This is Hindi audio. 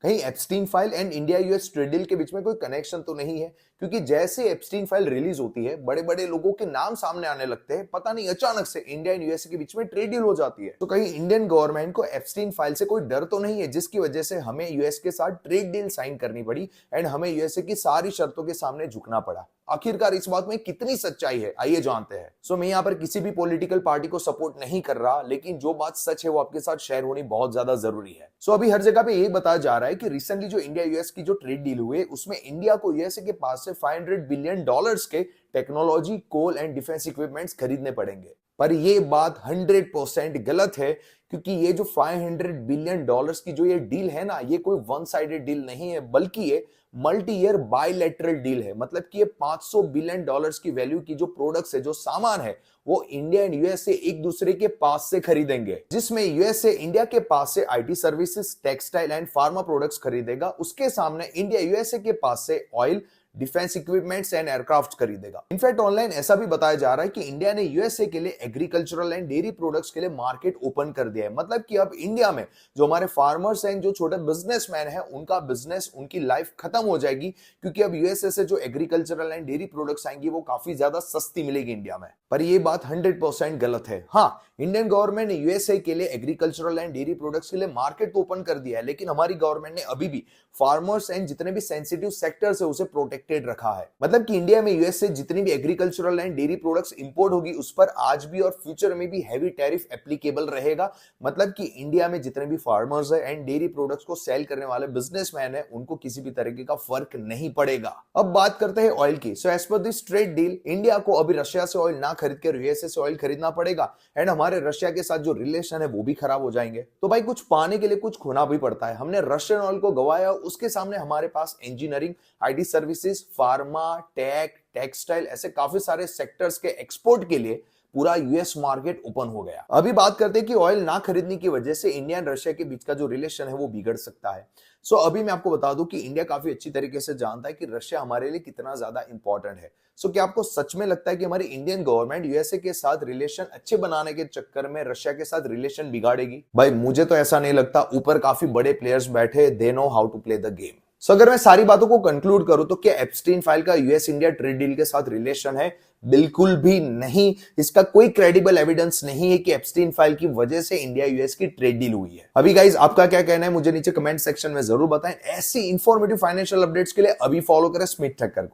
कहीं Epstein file and India US trade deal के बीच में कोई कनेक्शन तो नहीं है? क्योंकि जैसे एप्स्टीन फाइल रिलीज होती है, बड़े बड़े लोगों के नाम सामने आने लगते हैं, पता नहीं अचानक से इंडिया एंड यूएसए के बीच में ट्रेड डील हो जाती है। तो कहीं इंडियन गवर्नमेंट को एप्स्टीन फाइल से कोई डर तो नहीं है, जिसकी वजह से हमें यूएस के साथ ट्रेड डील साइन करनी पड़ी एंड हमें यूएसए की सारी शर्तों के सामने झुकना पड़ा? आखिरकार इस बात में कितनी सच्चाई है, आइए जानते हैं। सो मैं यहाँ पर किसी भी पॉलिटिकल पार्टी को सपोर्ट नहीं कर रहा, लेकिन जो बात सच है वो आपके साथ शेयर होनी बहुत ज्यादा जरूरी है। सो अभी हर जगह पे ये बताया जा रहा है कि रिसेंटली जो इंडिया यूएस की जो ट्रेड डील हुई, उसमें इंडिया को यूएसए के पास से $500 बिलियन के technology, coal and defence equipments खरीदने पड़ेंगे। पर ये बात 100% गलत है, क्योंकि ये जो $500 बिलियन की जो ये डील है ना, ये कोई वन साइडेड डील नहीं है, बल्कि ये मल्टी ईयर बायलैटरल डील है। मतलब कि ये $500 बिलियन की वैल्यू की जो प्रोडक्ट्स है, जो सामान है, वो इंडिया एंड यूएसए एक दूसरे के पास से खरीदेंगे, जिसमें यूएसए इंडिया के पास से IT services, textile and pharma products खरीदेगा। उसके सामने इंडिया यूएसए के पास से oil, defence equipments and aircraft खरीदेगा। इनफैक्ट ऑनलाइन ऐसा भी बताया जा रहा है कि इंडिया ने यूएसए के लिए एग्रीकल्चरल एंड डेयरी प्रोडक्ट्स के लिए मार्केट ओपन कर दिया है। मतलब कि अब इंडिया में जो हमारे फार्मर्स हैं, जो छोटे बिजनेसमैन हैं, उनका बिजनेस, उनकी लाइफ खत्म हो जाएगी, क्योंकि अब यूएसए से जो एग्रीकल्चरल एंड डेयरी प्रोडक्ट्स आएंगी वो काफी ज्यादा सस्ती मिलेगी इंडिया में। पर ये बात 100% गलत है। हाँ, इंडियन गवर्नमेंट ने यूएसए के लिए एग्रीकल्चरल एंड डेयरी प्रोडक्ट्स के लिए मार्केट तो ओपन कर दिया है, लेकिन हमारी गवर्नमेंट ने अभी भी फार्मर्स एंड जितने भी सेंसिटिव सेक्टर्स है उसे प्रोटेक्टेड रखा है। मतलब कि इंडिया में यूएस से जितनी भी agricultural and dairy products import होगी, उस पर आज भी और फ्यूचर में भी हैवी टैरिफ एप्लीकेबल रहेगा। मतलब कि इंडिया में जितने भी फार्मर्स है एंड डेयरी प्रोडक्ट्स को सेल करने वाले बिजनेसमैन है, उनको किसी भी तरीके का फर्क नहीं पड़ेगा। अब बात करते हैं ऑयल की। So as per this trade deal, India को अभी रशिया से ऑयल ना खरीद कर यूएसए से ऑयल खरीदना पड़ेगा एंड हमारे रशिया के साथ जो रिलेशन है वो भी खराब हो जाएंगे। तो भाई, कुछ पाने के लिए कुछ खोना भी पड़ता है। हमने रशियन ऑयल को गवाया, उसके सामने हमारे पास engineering, IT services, pharma, textile, ऐसे काफी सारे सेक्टर्स के एक्सपोर्ट के लिए पूरा यूएस मार्केट ओपन हो गया। अभी बात करते हैं कि ऑयल ना खरीदने की वजह से इंडिया और रशिया के बीच का जो रिलेशन है वो बिगड़ सकता है। सो अभी मैं आपको बता दूं कि इंडिया काफी अच्छी तरीके से जानता है कि रशिया हमारे लिए कितना ज्यादा इंपॉर्टेंट है। सो क्या आपको सच में लगता है कि हमारी इंडियन गवर्नमेंट यूएसए के साथ रिलेशन अच्छे बनाने के चक्कर में रशिया के साथ रिलेशन बिगाड़ेगी? भाई, मुझे तो ऐसा नहीं लगता। ऊपर काफी बड़े प्लेयर्स बैठे, they know how to play the game. So अगर मैं सारी बातों को कंक्लूड करूं तो क्या एप्स्टीन फाइल का यूएस इंडिया ट्रेड डील के साथ रिलेशन है? बिल्कुल भी नहीं। इसका कोई क्रेडिबल एविडेंस नहीं है कि एप्स्टीन फाइल की वजह से इंडिया यूएस की ट्रेड डील हुई है। अभी गाइस, आपका क्या कहना है मुझे नीचे कमेंट सेक्शन में जरूर बताएं। ऐसी इंफॉर्मेटिव फाइनेंशियल अपडेट्स के लिए अभी फॉलो करें स्मिथ ठक्कर को।